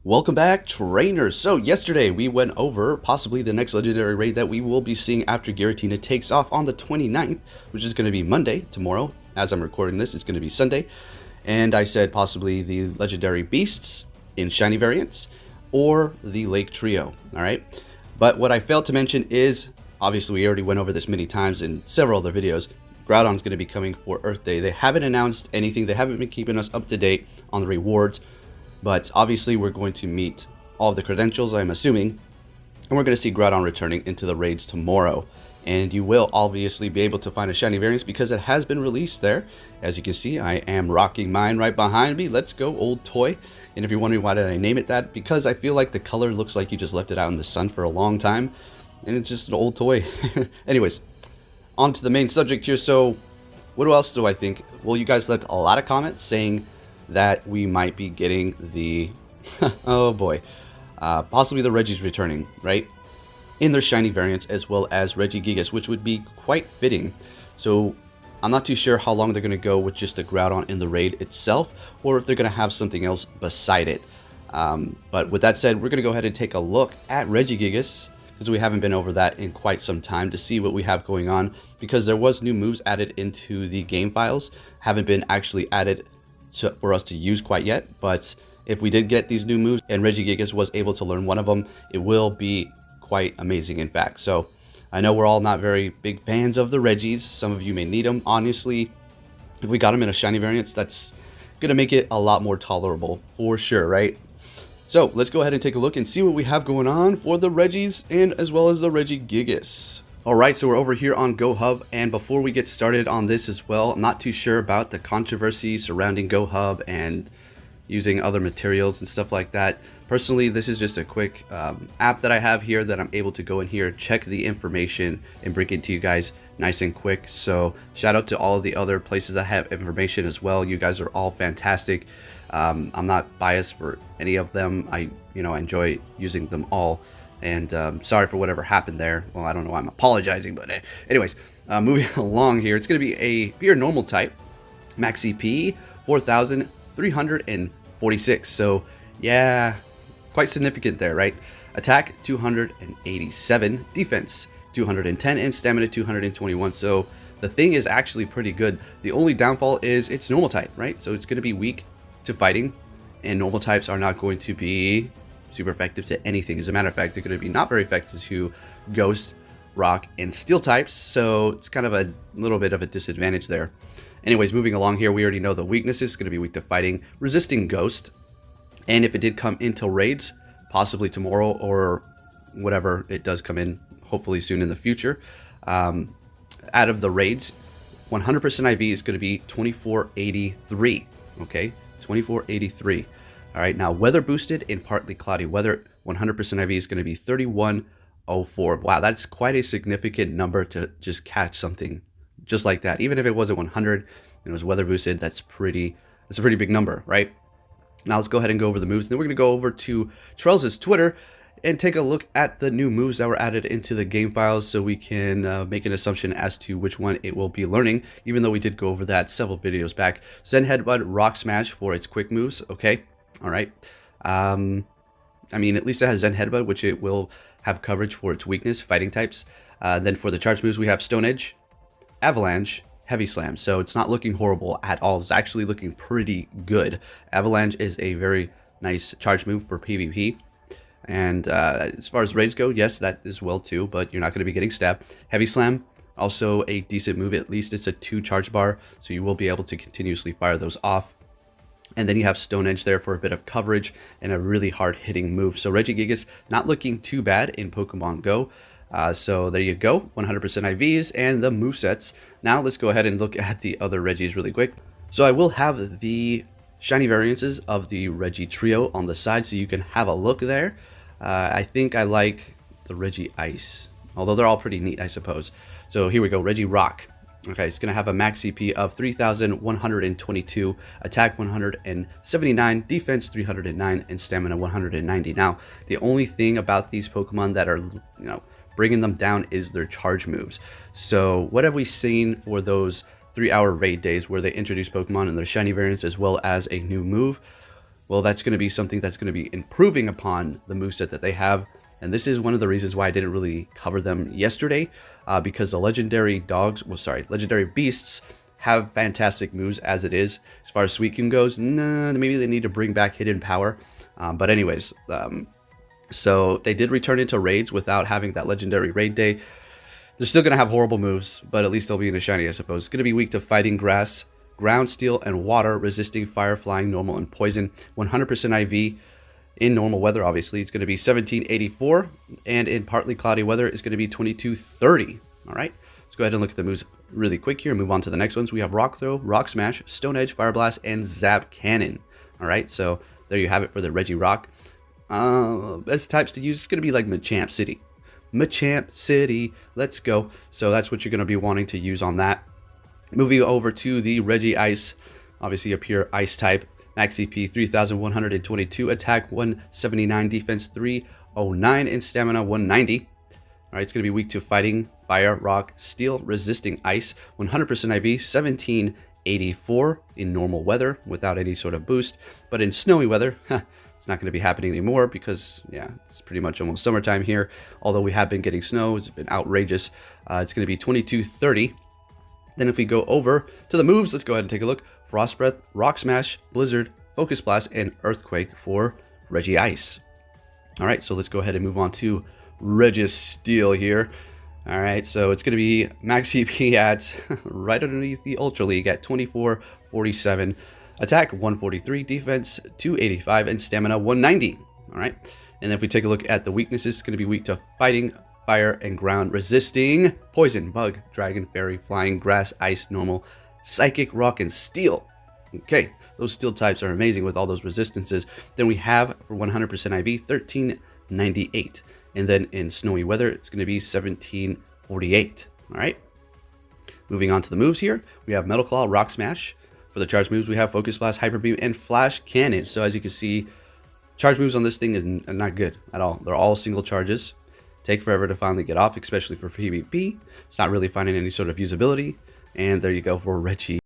Welcome back, trainers. So yesterday we went over possibly the next legendary raid that we will be seeing after Giratina takes off on the 29th, which is going to be Monday, tomorrow. As I'm recording this, it's going to be Sunday. And I said possibly the legendary beasts in shiny variants or the Lake Trio, all right? But what I failed to mention is, obviously we already went over this many times in several other videos, Groudon's going to be coming for Earth Day. They haven't announced anything. They haven't been keeping us up to date on the rewards. But obviously we're going to meet all of the credentials, I'm assuming, and we're going to see Groudon returning into the raids tomorrow. And you will obviously be able to find a shiny variant because it has been released there. As you can see, I am rocking mine right behind me. Let's go, old toy. And if you're wondering why did I name it that, because I feel like the color looks like you just left it out in the sun for a long time, and it's just an old toy. Anyways, on to the main subject here. So what else do I think? Well, you guys left a lot of comments saying that we might be getting the oh boy, possibly the Regi's returning, right, in their shiny variants, as well as Regigigas, which would be quite fitting. So I'm not too sure how long they're going to go with just the Groudon in the raid itself, or if they're going to have something else beside it. But with that said, we're going to go ahead and take a look at Regigigas, because we haven't been over that in quite some time, to see what we have going on, because there was new moves added into the game files, haven't been actually added for us to use quite yet. But if we did get these new moves and Regigigas was able to learn one of them, it will be quite amazing, in fact. So I know we're all not very big fans of the Regis. Some of you may need them. Honestly, if we got them in a shiny variants, that's gonna make it a lot more tolerable for sure, right? So let's go ahead and take a look and see what we have going on for the Regis and as well as the Regigigas. Alright, so we're over here on GoHub, and before we get started on this as well, I'm not too sure about the controversy surrounding GoHub and using other materials and stuff like that. Personally, this is just a quick app that I have here that I'm able to go in here, check the information, and bring it to you guys nice and quick. So shout out to all of the other places that have information as well. You guys are all fantastic. I'm not biased for any of them. I enjoy using them all. And sorry for whatever happened there. Well, I don't know why I'm apologizing, but anyways, moving along here, it's going to be a pure normal type, max CP 4,346. So yeah, quite significant there, right? Attack 287, defense 210, and stamina 221. So the thing is actually pretty good. The only downfall is it's normal type, right? So it's going to be weak to fighting, and normal types are not going to be super effective to anything. As a matter of fact, they're going to be not very effective to ghost, rock, and steel types. So it's kind of a little bit of a disadvantage there. Anyways, moving along here, we already know the weaknesses. It's going to be weak to fighting, resisting ghost, and if it did come into raids, possibly tomorrow or whatever it does come in, hopefully soon in the future, out of the raids, 100% IV is going to be 2483. Okay, 2483. All right, now weather boosted in partly cloudy weather, 100% IV is going to be 3104. Wow, that's quite a significant number to just catch something just like that. Even if it wasn't 100 and it was weather boosted, that's a pretty big number, right? Now let's go ahead and go over the moves. Then we're going to go over to Trell's Twitter and take a look at the new moves that were added into the game files, so we can make an assumption as to which one it will be learning, even though we did go over that several videos back. Zen Headbutt, Rock Smash for its quick moves, okay? All right. I mean, at least it has Zen Headbutt, which it will have coverage for its weakness, fighting types. Then for the charge moves, we have Stone Edge, Avalanche, Heavy Slam. So it's not looking horrible at all. It's actually looking pretty good. Avalanche is a very nice charge move for PvP. And as far as raids go, yes, that is well too, but you're not going to be getting stabbed. Heavy Slam, also a decent move. At least it's a 2 charge bar, so you will be able to continuously fire those off. And then you have Stone Edge there for a bit of coverage and a really hard-hitting move. So Regigigas not looking too bad in Pokemon Go. So there you go, 100% IVs and the movesets. Now let's go ahead and look at the other Regis really quick. So I will have the shiny variances of the Regi Trio on the side so you can have a look there. I think I like the Regi Ice, although they're all pretty neat, I suppose. So here we go, Reggie Rock. Okay, it's going to have a max CP of 3,122, attack 179, defense 309, and stamina 190. Now, the only thing about these Pokemon that are, bringing them down is their charge moves. So what have we seen for those 3-hour raid days where they introduce Pokemon and their shiny variants as well as a new move? well, that's going to be something that's going to be improving upon the moveset that they have. And this is one of the reasons why I didn't really cover them yesterday, because the legendary legendary beasts have fantastic moves as it is. As far as Suicune goes, nah, maybe they need to bring back Hidden Power. But anyways, so they did return into raids without having that legendary raid day. They're still going to have horrible moves, but at least they'll be in a shiny, I suppose. It's going to be weak to fighting grass, ground, steel, and water, resisting fire, flying, normal, and poison. 100% IV in normal weather, obviously. It's going to be 1784, and in partly cloudy weather, it's going to be 2230. All right, let's go ahead and look at the moves really quick here and move on to the next ones. We have Rock Throw, Rock Smash, Stone Edge, Fire Blast, and Zap Cannon. All right, so there you have it for the Reggie Rock. Best types to use, it's going to be like Machamp City. Machamp City, let's go. So that's what you're going to be wanting to use on that. Moving over to the Reggie Ice, obviously a pure ice type. Max CP 3122, attack 179, defense 309, and stamina 190. All right, it's going to be weak to fighting, fire, rock, steel, resisting ice. 100% IV, 1784 in normal weather without any sort of boost. But in snowy weather, it's not going to be happening anymore because, yeah, it's pretty much almost summertime here. Although we have been getting snow, it's been outrageous. It's going to be 2230. Then if we go over to the moves, let's go ahead and take a look. Frost Breath, Rock Smash, Blizzard, Focus Blast, and Earthquake for Reggie Ice. All right, so let's go ahead and move on to Registeel here. All right, so it's going to be max CP at right underneath the Ultra League at 2447. Attack 143, defense 285, and stamina 190. All right, and if we take a look at the weaknesses, it's going to be weak to fighting, fire, and ground, resisting poison, bug, dragon, fairy, flying, grass, ice, normal, psychic, rock, and steel. Okay, those steel types are amazing with all those resistances. Then we have for 100% IV 1398, and then in snowy weather it's going to be 1748. All right, moving on to the moves here, we have Metal Claw, Rock Smash. For the charge moves, we have Focus Blast, Hyper Beam, and Flash Cannon. So as you can see, charge moves on this thing are not good at all. They're all single charges. Take forever to finally get off, especially for PvP. It's not really finding any sort of usability. And there you go for Reggie.